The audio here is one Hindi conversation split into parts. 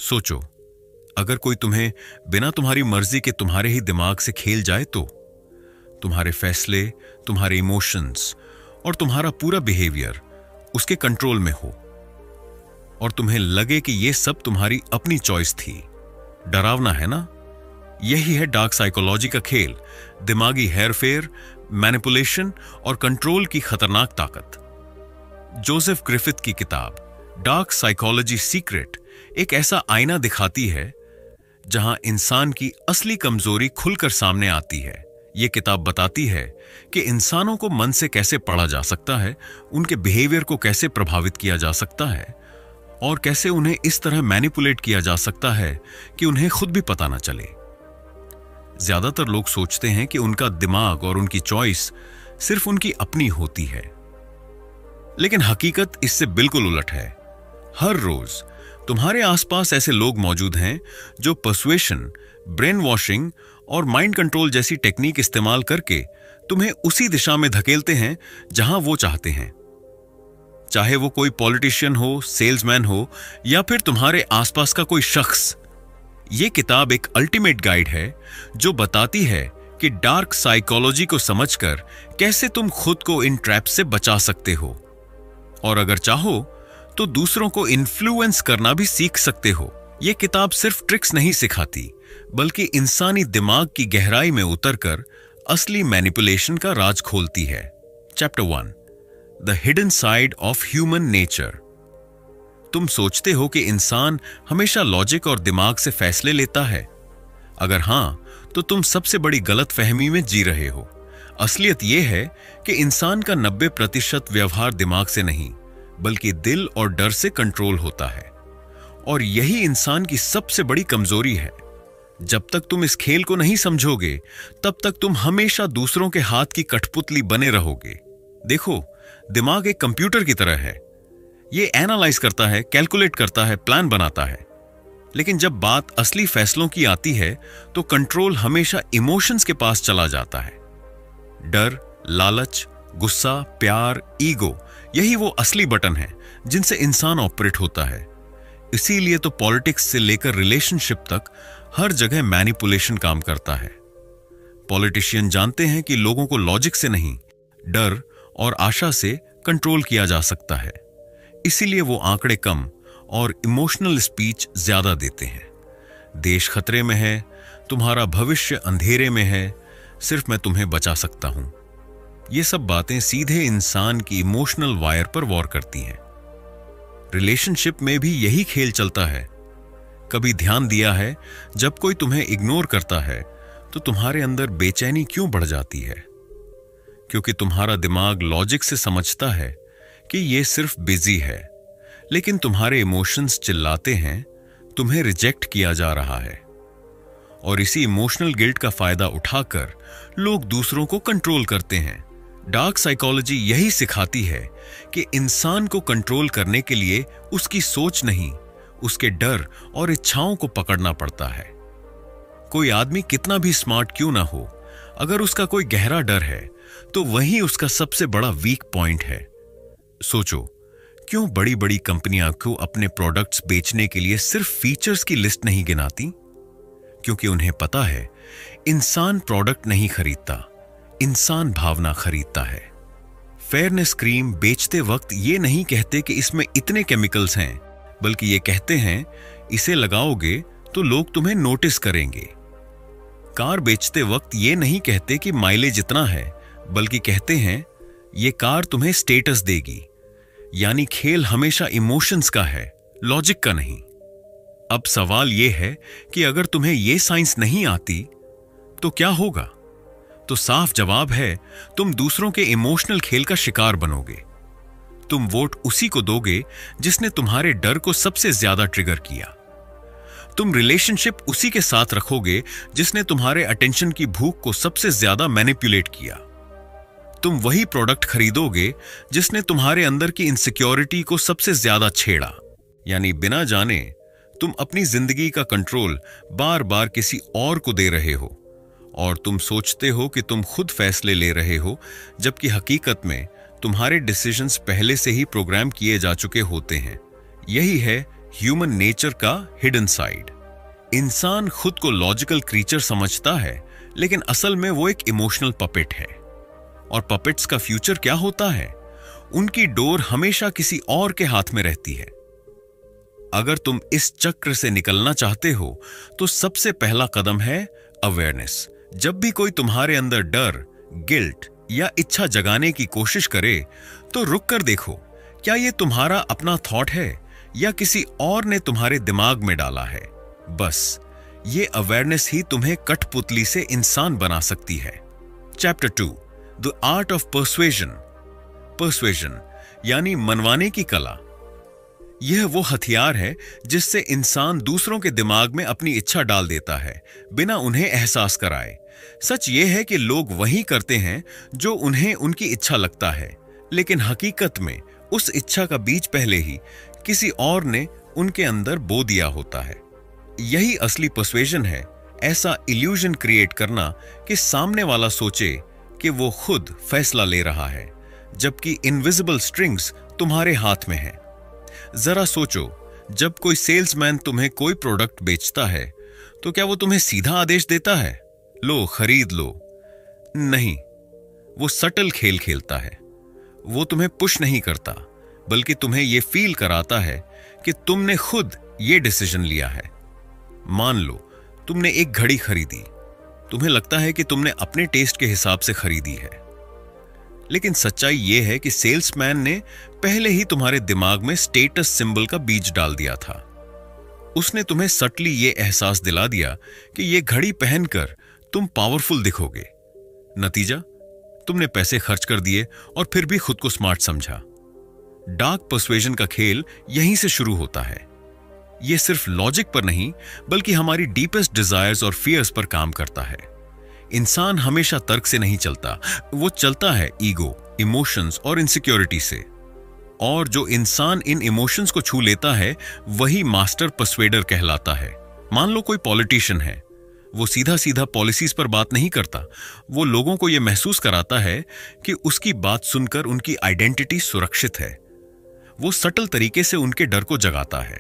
सोचो, अगर कोई तुम्हें बिना तुम्हारी मर्जी के तुम्हारे ही दिमाग से खेल जाए तो तुम्हारे फैसले, तुम्हारे इमोशंस और तुम्हारा पूरा बिहेवियर उसके कंट्रोल में हो और तुम्हें लगे कि यह सब तुम्हारी अपनी चॉइस थी। डरावना है ना? यही है डार्क साइकोलॉजी का खेल, दिमागी हेरफेर, मैनिपुलेशन और कंट्रोल की खतरनाक ताकत। जोसेफ ग्रिफिथ की किताब डार्क साइकोलॉजी सीक्रेट एक ऐसा आईना दिखाती है जहां इंसान की असली कमजोरी खुलकर सामने आती है। यह किताब बताती है कि इंसानों को मन से कैसे पढ़ा जा सकता है, उनके बिहेवियर को कैसे प्रभावित किया जा सकता है और कैसे उन्हें इस तरह मैनिपुलेट किया जा सकता है कि उन्हें खुद भी पता ना चले। ज्यादातर लोग सोचते हैं कि उनका दिमाग और उनकी चॉइस सिर्फ उनकी अपनी होती है, लेकिन हकीकत इससे बिल्कुल उलट है। हर रोज तुम्हारे आसपास ऐसे लोग मौजूद हैं जो पर्सुएशन, ब्रेन वॉशिंग और माइंड कंट्रोल जैसी टेक्निक इस्तेमाल करके तुम्हें उसी दिशा में धकेलते हैं जहां वो चाहते हैं। चाहे वो कोई पॉलिटिशियन हो, सेल्समैन हो या फिर तुम्हारे आसपास का कोई शख्स। यह किताब एक अल्टीमेट गाइड है जो बताती है कि डार्क साइकोलॉजी को समझकर कैसे तुम खुद को इन ट्रैप से बचा सकते हो और अगर चाहो तो दूसरों को इन्फ्लुएंस करना भी सीख सकते हो। यह किताब सिर्फ ट्रिक्स नहीं सिखाती, बल्कि इंसानी दिमाग की गहराई में उतरकर असली मैनिपुलेशन का राज खोलती है। Chapter 1, the hidden side of human nature. तुम सोचते हो कि इंसान हमेशा लॉजिक और दिमाग से फैसले लेता है? अगर हां, तो तुम सबसे बड़ी गलतफहमी में जी रहे हो। असलियत यह है कि इंसान का 90% व्यवहार दिमाग से नहीं, बल्कि दिल और डर से कंट्रोल होता है और यही इंसान की सबसे बड़ी कमजोरी है। जब तक तुम इस खेल को नहीं समझोगे, तब तक तुम हमेशा दूसरों के हाथ की कठपुतली बने रहोगे। देखो, दिमाग एक कंप्यूटर की तरह है। ये एनालाइज करता है, कैलकुलेट करता है, प्लान बनाता है, लेकिन जब बात असली फैसलों की आती है तो कंट्रोल हमेशा इमोशंस के पास चला जाता है। डर, लालच, गुस्सा, प्यार, ईगो, यही वो असली बटन है जिनसे इंसान ऑपरेट होता है। इसीलिए तो पॉलिटिक्स से लेकर रिलेशनशिप तक हर जगह मैनिपुलेशन काम करता है। पॉलिटिशियन जानते हैं कि लोगों को लॉजिक से नहीं, डर और आशा से कंट्रोल किया जा सकता है। इसीलिए वो आंकड़े कम और इमोशनल स्पीच ज्यादा देते हैं। देश खतरे में है, तुम्हारा भविष्य अंधेरे में है, सिर्फ मैं तुम्हें बचा सकता हूं। ये सब बातें सीधे इंसान की इमोशनल वायर पर वॉर करती हैं। रिलेशनशिप में भी यही खेल चलता है। कभी ध्यान दिया है, जब कोई तुम्हें इग्नोर करता है तो तुम्हारे अंदर बेचैनी क्यों बढ़ जाती है? क्योंकि तुम्हारा दिमाग लॉजिक से समझता है कि यह सिर्फ बिजी है, लेकिन तुम्हारे इमोशंस चिल्लाते हैं तुम्हें रिजेक्ट किया जा रहा है। और इसी इमोशनल गिल्ट का फायदा उठाकर लोग दूसरों को कंट्रोल करते हैं। डार्क साइकोलॉजी यही सिखाती है कि इंसान को कंट्रोल करने के लिए उसकी सोच नहीं, उसके डर और इच्छाओं को पकड़ना पड़ता है। कोई आदमी कितना भी स्मार्ट क्यों ना हो, अगर उसका कोई गहरा डर है तो वही उसका सबसे बड़ा वीक पॉइंट है। सोचो, क्यों बड़ी बड़ी कंपनियां को अपने प्रोडक्ट्स बेचने के लिए सिर्फ फीचर्स की लिस्ट नहीं गिनाती? क्योंकि उन्हें पता है इंसान प्रोडक्ट नहीं खरीदता, इंसान भावना खरीदता है। फेयरनेस क्रीम बेचते वक्त ये नहीं कहते कि इसमें इतने केमिकल्स हैं, बल्कि ये कहते हैं इसे लगाओगे तो लोग तुम्हें नोटिस करेंगे। कार बेचते वक्त ये नहीं कहते कि माइलेज इतना है, बल्कि कहते हैं ये कार तुम्हें स्टेटस देगी। यानी खेल हमेशा इमोशंस का है, लॉजिक का नहीं। अब सवाल यह है कि अगर तुम्हें यह साइंस नहीं आती तो क्या होगा? तो साफ जवाब है, तुम दूसरों के इमोशनल खेल का शिकार बनोगे। तुम वोट उसी को दोगे जिसने तुम्हारे डर को सबसे ज्यादा ट्रिगर किया। तुम रिलेशनशिप उसी के साथ रखोगे जिसने तुम्हारे अटेंशन की भूख को सबसे ज्यादा मैनिपुलेट किया। तुम वही प्रोडक्ट खरीदोगे जिसने तुम्हारे अंदर की इनसिक्योरिटी को सबसे ज्यादा छेड़ा। यानी बिना जाने तुम अपनी जिंदगी का कंट्रोल बार बार किसी और को दे रहे हो और तुम सोचते हो कि तुम खुद फैसले ले रहे हो, जबकि हकीकत में तुम्हारे डिसीजंस पहले से ही प्रोग्राम किए जा चुके होते हैं। यही है ह्यूमन नेचर का हिडन साइड। इंसान खुद को लॉजिकल क्रीचर समझता है, लेकिन असल में वो एक इमोशनल पपेट है। और पपेट्स का फ्यूचर क्या होता है? उनकी डोर हमेशा किसी और के हाथ में रहती है। अगर तुम इस चक्र से निकलना चाहते हो तो सबसे पहला कदम है अवेयरनेस। जब भी कोई तुम्हारे अंदर डर, गिल्ट या इच्छा जगाने की कोशिश करे तो रुक कर देखो, क्या यह तुम्हारा अपना थॉट है या किसी और ने तुम्हारे दिमाग में डाला है। बस ये अवेयरनेस ही तुम्हें कठपुतली से इंसान बना सकती है। Chapter 2, the art of persuasion. Persuasion यानी मनवाने की कला। यह वो हथियार है जिससे इंसान दूसरों के दिमाग में अपनी इच्छा डाल देता है बिना उन्हें एहसास कराए। सच यह है कि लोग वही करते हैं जो उन्हें उनकी इच्छा लगता है, लेकिन हकीकत में उस इच्छा का बीज पहले ही किसी और ने उनके अंदर बो दिया होता है। यही असली पर्सुएजन है, ऐसा इल्यूजन क्रिएट करना कि सामने वाला सोचे कि वो खुद फैसला ले रहा है, जबकि इनविजिबल स्ट्रिंग्स तुम्हारे हाथ में है। जरा सोचो, जब कोई सेल्समैन तुम्हें कोई प्रोडक्ट बेचता है तो क्या वो तुम्हें सीधा आदेश देता है, लो खरीद लो? नहीं, वो सटल खेल खेलता है। वो तुम्हें पुश नहीं करता, बल्कि तुम्हें यह फील कराता है कि तुमने खुद ये डिसीजन लिया है। मान लो तुमने एक घड़ी खरीदी, तुम्हें लगता है कि तुमने अपने टेस्ट के हिसाब से खरीदी है, लेकिन सच्चाई यह है कि सेल्समैन ने पहले ही तुम्हारे दिमाग में स्टेटस सिंबल का बीज डाल दिया था। उसने तुम्हें सटली यह एहसास दिला दिया कि यह घड़ी पहनकर तुम पावरफुल दिखोगे। नतीजा, तुमने पैसे खर्च कर दिए और फिर भी खुद को स्मार्ट समझा। डार्क पर्सुएजन का खेल यहीं से शुरू होता है। यह सिर्फ लॉजिक पर नहीं, बल्कि हमारी डीपेस्ट डिजायर्स और फियर्स पर काम करता है। इंसान हमेशा तर्क से नहीं चलता, वो चलता है ईगो, इमोशंस और इनसिक्योरिटी से। और जो इंसान इन इमोशंस को छू लेता है वही मास्टर पर्सुएडर कहलाता है। मान लो कोई पॉलिटिशियन है, वो सीधा सीधा पॉलिसीज पर बात नहीं करता, वो लोगों को यह महसूस कराता है कि उसकी बात सुनकर उनकी आइडेंटिटी सुरक्षित है। वो सटल तरीके से उनके डर को जगाता है।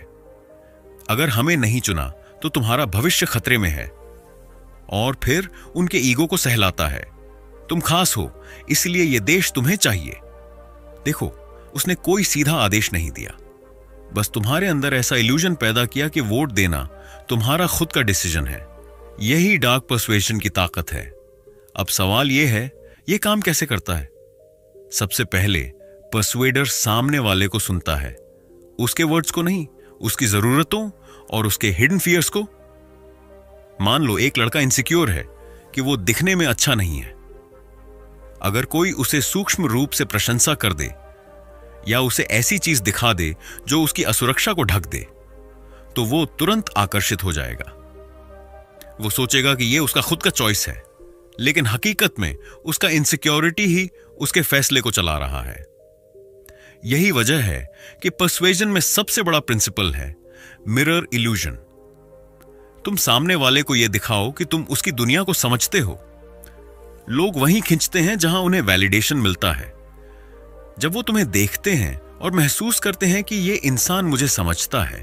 अगर हमें नहीं चुना तो तुम्हारा भविष्य खतरे में है, और फिर उनके ईगो को सहलाता है, तुम खास हो इसलिए यह देश तुम्हें चाहिए। देखो, उसने कोई सीधा आदेश नहीं दिया, बस तुम्हारे अंदर ऐसा इल्यूजन पैदा किया कि वोट देना तुम्हारा खुद का डिसीजन है। यही डार्क पर्सुएजन की ताकत है। अब सवाल यह है, यह काम कैसे करता है? सबसे पहले पर्सुएडर सामने वाले को सुनता है, उसके वर्ड्स को नहीं, उसकी जरूरतों और उसके हिडन फियर्स को। मान लो एक लड़का इनसिक्योर है कि वो दिखने में अच्छा नहीं है। अगर कोई उसे सूक्ष्म रूप से प्रशंसा कर दे या उसे ऐसी चीज दिखा दे जो उसकी असुरक्षा को ढक दे, तो वो तुरंत आकर्षित हो जाएगा। वो सोचेगा कि ये उसका खुद का चॉइस है, लेकिन हकीकत में उसका इनसिक्योरिटी ही उसके फैसले को चला रहा है। यही वजह है कि पर्सुएजन में सबसे बड़ा प्रिंसिपल है मिरर इल्यूजन। तुम सामने वाले को यह दिखाओ कि तुम उसकी दुनिया को समझते हो। लोग वहीं खिंचते हैं जहां उन्हें वैलिडेशन मिलता है। जब वो तुम्हें देखते हैं और महसूस करते हैं कि यह इंसान मुझे समझता है,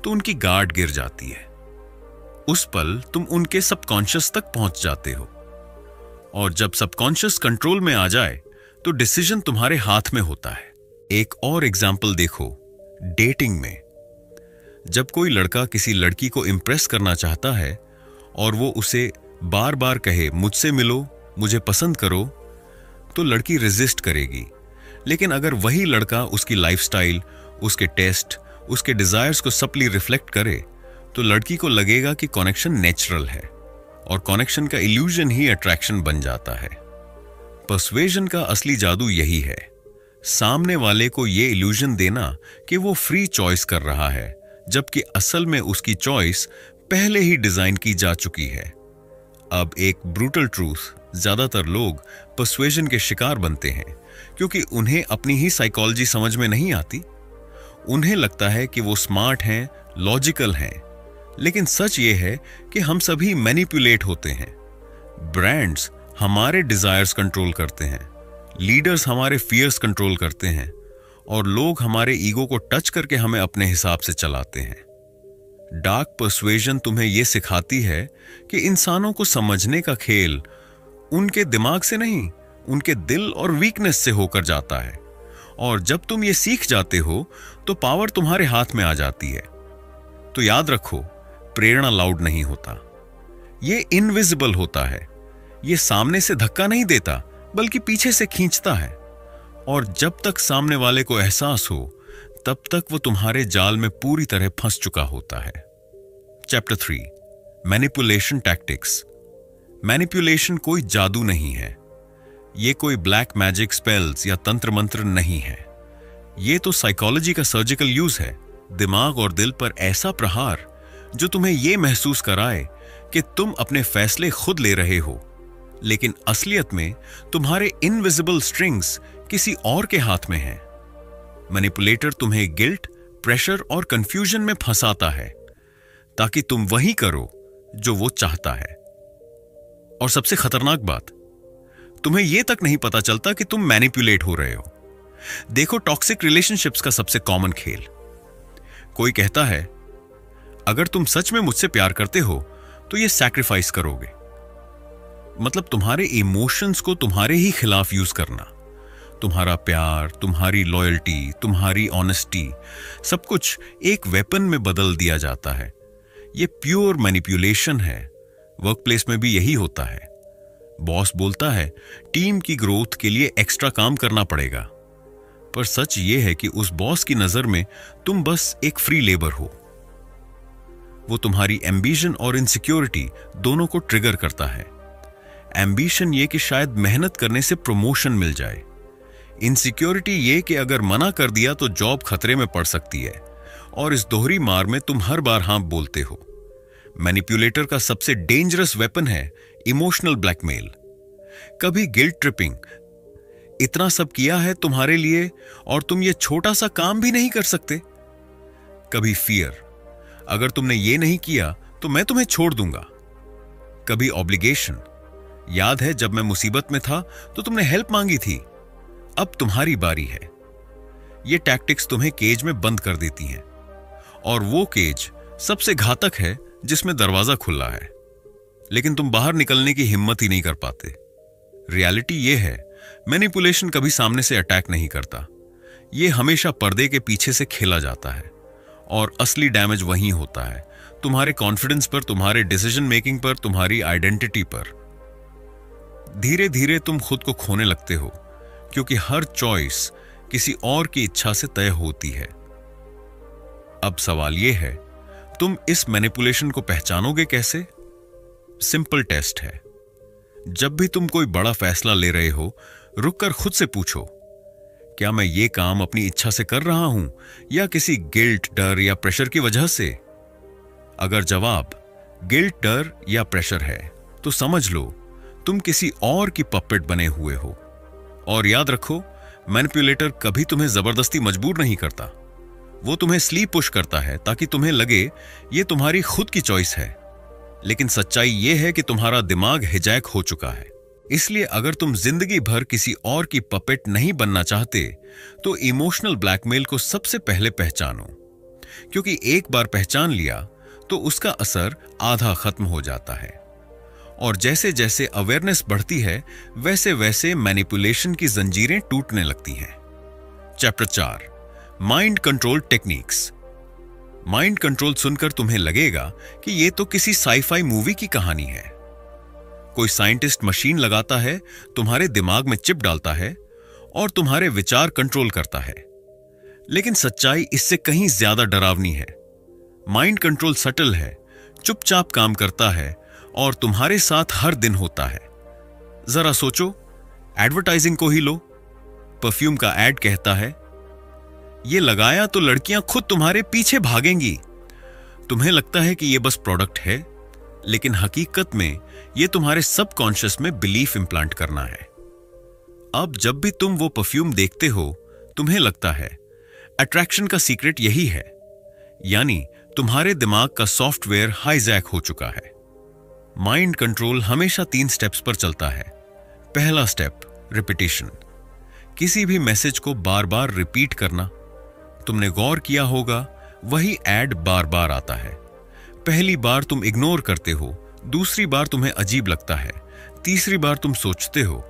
तो उनकी गार्ड गिर जाती है। उस पल तुम उनके सबकॉन्शियस तक पहुंच जाते हो, और जब सबकॉन्शियस कंट्रोल में आ जाए तो डिसीजन तुम्हारे हाथ में होता है। एक और एग्जाम्पल देखो, डेटिंग में। जब कोई लड़का किसी लड़की को इंप्रेस करना चाहता है और वो उसे बार बार कहे मुझसे मिलो, मुझे पसंद करो, तो लड़की रेजिस्ट करेगी। लेकिन अगर वही लड़का उसकी लाइफस्टाइल, उसके टेस्ट, उसके डिजायर्स को सप्ली रिफ्लेक्ट करे, तो लड़की को लगेगा कि कनेक्शन नेचुरल है, और कनेक्शन का इल्यूजन ही अट्रैक्शन बन जाता है। पर्सुएजन का असली जादू यही है, सामने वाले को यह इल्यूजन देना कि वो फ्री चॉइस कर रहा है, जबकि असल में उसकी चॉइस पहले ही डिजाइन की जा चुकी है। अब एक ब्रूटल ट्रूथ, ज्यादातर लोग पर्सुएजन के शिकार बनते हैं क्योंकि उन्हें अपनी ही साइकोलॉजी समझ में नहीं आती। उन्हें लगता है कि वो स्मार्ट हैं, लॉजिकल हैं, लेकिन सच ये है कि हम सभी मैनिपुलेट होते हैं। ब्रांड्स हमारे डिजायर्स कंट्रोल करते हैं, लीडर्स हमारे फियर्स कंट्रोल करते हैं, और लोग हमारे ईगो को टच करके हमें अपने हिसाब से चलाते हैं। डार्क पर्सुएजन तुम्हें यह सिखाती है कि इंसानों को समझने का खेल उनके दिमाग से नहीं, उनके दिल और वीकनेस से होकर जाता है। और जब तुम ये सीख जाते हो तो पावर तुम्हारे हाथ में आ जाती है। तो याद रखो, प्रेरणा लाउड नहीं होता, ये इनविजिबल होता है। ये सामने से धक्का नहीं देता बल्कि पीछे से खींचता है। और जब तक सामने वाले को एहसास हो तब तक वो तुम्हारे जाल में पूरी तरह फंस चुका होता है। Chapter 3, manipulation tactics. मैनिपुलेशन कोई जादू नहीं है, ये कोई ब्लैक मैजिक स्पेल्स या तंत्र मंत्र नहीं है। ये तो साइकोलॉजी का सर्जिकल यूज है, दिमाग और दिल पर ऐसा प्रहार जो तुम्हें यह महसूस कराए कि तुम अपने फैसले खुद ले रहे हो, लेकिन असलियत में तुम्हारे इनविजिबल स्ट्रिंग्स किसी और के हाथ में हैं। मैनिपुलेटर तुम्हें गिल्ट, प्रेशर और कंफ्यूजन में फंसाता है ताकि तुम वही करो जो वो चाहता है। और सबसे खतरनाक बात, तुम्हें यह तक नहीं पता चलता कि तुम मैनिपुलेट हो रहे हो। देखो, टॉक्सिक रिलेशनशिप्स का सबसे कॉमन खेल। कोई कहता है, अगर तुम सच में मुझसे प्यार करते हो तो ये सैक्रिफाइस करोगे। मतलब तुम्हारे इमोशंस को तुम्हारे ही खिलाफ यूज करना। तुम्हारा प्यार, तुम्हारी लॉयल्टी, तुम्हारी ऑनेस्टी, सब कुछ एक वेपन में बदल दिया जाता है। ये प्योर मैनिपुलेशन है। वर्कप्लेस में भी यही होता है। बॉस बोलता है टीम की ग्रोथ के लिए एक्स्ट्रा काम करना पड़ेगा, पर सच ये है कि उस बॉस की नजर में तुम बस एक फ्री लेबर हो। वो तुम्हारी एम्बिशन और इनसिक्योरिटी दोनों को ट्रिगर करता है। एम्बिशन ये कि शायद मेहनत करने से प्रमोशन मिल जाए, इनसिक्योरिटी ये कि अगर मना कर दिया तो जॉब खतरे में पड़ सकती है, और इस दोहरी मार में तुम हर बार हाँ बोलते हो। मैनिपुलेटर का सबसे डेंजरस वेपन है इमोशनल ब्लैकमेल। कभी गिल्ट ट्रिपिंग, इतना सब किया है तुम्हारे लिए और तुम ये छोटा सा काम भी नहीं कर सकते। कभी फियर, अगर तुमने ये नहीं किया तो मैं तुम्हें छोड़ दूंगा। कभी ऑब्लिगेशन, याद है जब मैं मुसीबत में था तो तुमने हेल्प मांगी थी, अब तुम्हारी बारी है। ये टैक्टिक्स तुम्हें केज में बंद कर देती हैं, और वो केज सबसे घातक है जिसमें दरवाजा खुला है, लेकिन तुम बाहर निकलने की हिम्मत ही नहीं कर पाते। रियलिटी ये है, मैनिपुलेशन कभी सामने से अटैक नहीं करता, ये हमेशा पर्दे के पीछे से खेला जाता है, और असली डैमेज वहीं होता है, तुम्हारे कॉन्फिडेंस पर, तुम्हारे डिसीजन मेकिंग पर, तुम्हारी आइडेंटिटी पर। धीरे धीरे तुम खुद को खोने लगते हो, क्योंकि हर चॉइस किसी और की इच्छा से तय होती है। अब सवाल यह है, तुम इस मैनिपुलेशन को पहचानोगे कैसे? सिंपल टेस्ट है। जब भी तुम कोई बड़ा फैसला ले रहे हो, रुककर खुद से पूछो, क्या मैं ये काम अपनी इच्छा से कर रहा हूं या किसी गिल्ट, डर या प्रेशर की वजह से? अगर जवाब गिल्ट, डर या प्रेशर है तो समझ लो तुम किसी और की पपेट बने हुए हो। और याद रखो, मैनिपुलेटर कभी तुम्हें जबरदस्ती मजबूर नहीं करता, वो तुम्हें स्लीप पुश करता है ताकि तुम्हें लगे ये तुम्हारी खुद की चॉइस है। लेकिन सच्चाई ये है कि तुम्हारा दिमाग हिजैक हो चुका है। इसलिए अगर तुम जिंदगी भर किसी और की पपेट नहीं बनना चाहते तो इमोशनल ब्लैकमेल को सबसे पहले पहचानो, क्योंकि एक बार पहचान लिया तो उसका असर आधा खत्म हो जाता है। और जैसे जैसे अवेयरनेस बढ़ती है वैसे वैसे मैनिपुलेशन की जंजीरें टूटने लगती हैं। Chapter 4, mind control techniques. Mind control सुनकर तुम्हें लगेगा कि यह तो किसी साईफाई मूवी की कहानी है। कोई साइंटिस्ट मशीन लगाता है, तुम्हारे दिमाग में चिप डालता है और तुम्हारे विचार कंट्रोल करता है। लेकिन सच्चाई इससे कहीं ज्यादा डरावनी है। माइंड कंट्रोल सटल है, चुपचाप काम करता है और तुम्हारे साथ हर दिन होता है। जरा सोचो, एडवर्टाइजिंग को ही लो। परफ्यूम का एड कहता है, ये लगाया तो लड़कियां खुद तुम्हारे पीछे भागेंगी। तुम्हें लगता है कि यह बस प्रोडक्ट है, लेकिन हकीकत में यह तुम्हारे सबकॉन्शियस में बिलीफ इंप्लांट करना है। अब जब भी तुम वो परफ्यूम देखते हो, तुम्हें लगता है अट्रैक्शन का सीक्रेट यही है, यानी तुम्हारे दिमाग का सॉफ्टवेयर हाईजैक हो चुका है। माइंड कंट्रोल हमेशा 3 स्टेप्स पर चलता है। पहला स्टेप, रिपीटिशन। किसी भी मैसेज को बार बार रिपीट करना। तुमने गौर किया होगा, वही ऐड बार बार आता है। पहली बार तुम इग्नोर करते हो, दूसरी बार तुम्हें अजीब लगता है, तीसरी बार तुम सोचते हो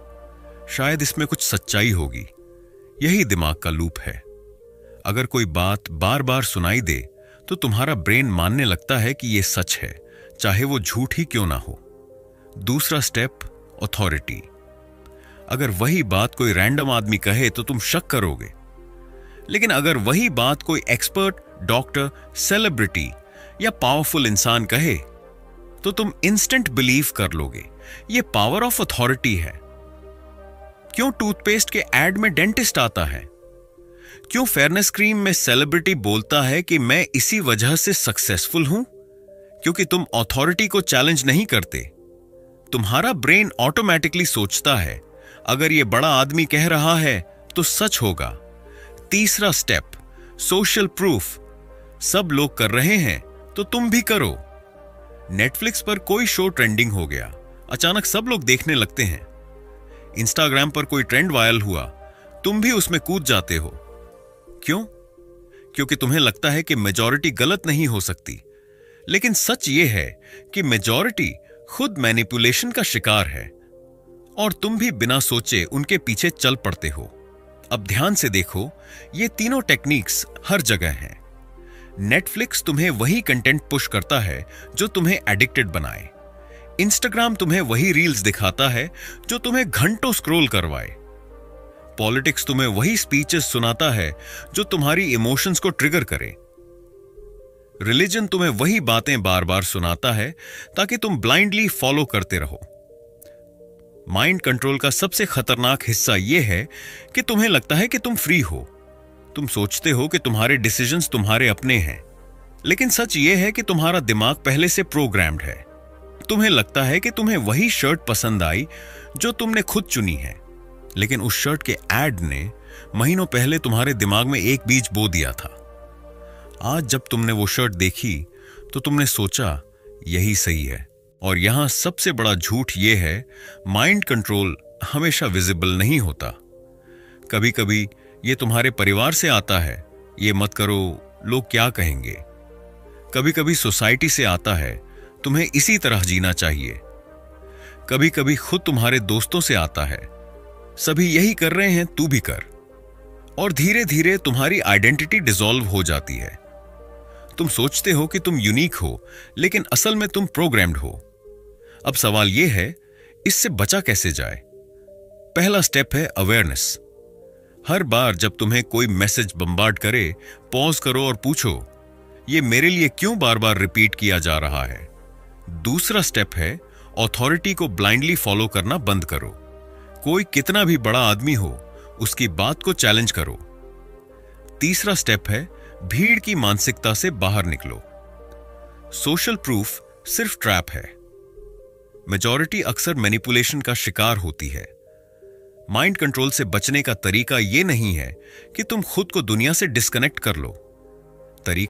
शायद इसमें कुछ सच्चाई होगी। यही दिमाग का लूप है। अगर कोई बात बार बार सुनाई दे तो तुम्हारा ब्रेन मानने लगता है कि यह सच है, चाहे वो झूठ ही क्यों ना हो। दूसरा स्टेप, अथॉरिटी। अगर वही बात कोई रैंडम आदमी कहे तो तुम शक करोगे, लेकिन अगर वही बात कोई एक्सपर्ट, डॉक्टर, सेलिब्रिटी या पावरफुल इंसान कहे तो तुम इंस्टेंट बिलीव कर लोगे। यह पावर ऑफ अथॉरिटी है। क्यों टूथपेस्ट के एड में डेंटिस्ट आता है? क्यों फेयरनेस क्रीम में सेलिब्रिटी बोलता है कि मैं इसी वजह से सक्सेसफुल हूं? क्योंकि तुम अथॉरिटी को चैलेंज नहीं करते। तुम्हारा ब्रेन ऑटोमेटिकली सोचता है अगर यह बड़ा आदमी कह रहा है तो सच होगा। तीसरा स्टेप, सोशल प्रूफ। सब लोग कर रहे हैं तो तुम भी करो। नेटफ्लिक्स पर कोई शो ट्रेंडिंग हो गया, अचानक सब लोग देखने लगते हैं। इंस्टाग्राम पर कोई ट्रेंड वायरल हुआ, तुम भी उसमें कूद जाते हो। क्यों? क्योंकि तुम्हें लगता है कि मेजॉरिटी गलत नहीं हो सकती। लेकिन सच यह है कि मेजॉरिटी खुद मैनिपुलेशन का शिकार है और तुम भी बिना सोचे उनके पीछे चल पड़ते हो। अब ध्यान से देखो, ये तीनों टेक्निक्स हर जगह हैं। नेटफ्लिक्स तुम्हें वही कंटेंट पुश करता है जो तुम्हें एडिक्टेड बनाए। इंस्टाग्राम तुम्हें वही रील्स दिखाता है जो तुम्हें घंटों स्क्रॉल करवाए। पॉलिटिक्स तुम्हें वही स्पीचेस सुनाता है जो तुम्हारी इमोशंस को ट्रिगर करे। रिलीजन तुम्हें वही बातें बार बार सुनाता है ताकि तुम ब्लाइंडली फॉलो करते रहो। माइंड कंट्रोल का सबसे खतरनाक हिस्सा यह है कि तुम्हें लगता है कि तुम फ्री हो। तुम सोचते हो कि तुम्हारे डिसीजंस तुम्हारे अपने हैं, लेकिन सच यह है कि तुम्हारा दिमाग पहले से प्रोग्राम्ड है। तुम्हें लगता है कि तुम्हें वही शर्ट पसंद आई जो तुमने खुद चुनी है, लेकिन उस शर्ट के ऐड ने महीनों पहले तुम्हारे दिमाग में एक बीज बो दिया था। आज जब तुमने वो शर्ट देखी तो तुमने सोचा यही सही है। और यहां सबसे बड़ा झूठ यह है, माइंड कंट्रोल हमेशा विजिबल नहीं होता। कभी कभी ये तुम्हारे परिवार से आता है, ये मत करो, लोग क्या कहेंगे। कभी कभी सोसाइटी से आता है, तुम्हें इसी तरह जीना चाहिए। कभी कभी खुद तुम्हारे दोस्तों से आता है, सभी यही कर रहे हैं, तू भी कर। और धीरे धीरे तुम्हारी आइडेंटिटी डिसॉल्व हो जाती है। तुम सोचते हो कि तुम यूनिक हो, लेकिन असल में तुम प्रोग्राम्ड हो। अब सवाल यह है, इससे बचा कैसे जाए? पहला स्टेप है अवेयरनेस। हर बार जब तुम्हें कोई मैसेज बम्बार्ड करे, पॉज करो और पूछो, यह मेरे लिए क्यों बार बार रिपीट किया जा रहा है? दूसरा स्टेप है अथॉरिटी को ब्लाइंडली फॉलो करना बंद करो। कोई कितना भी बड़ा आदमी हो, उसकी बात को चैलेंज करो। तीसरा स्टेप है भीड़ की मानसिकता से बाहर निकलो। सोशल प्रूफ सिर्फ ट्रैप है। मेजॉरिटी अक्सर मैनिपुलेशन का शिकार होती है। माइंड कंट्रोल से बचने का तरीका यह नहीं है कि तुम खुद को दुनिया से डिस्कनेक्ट कर लो।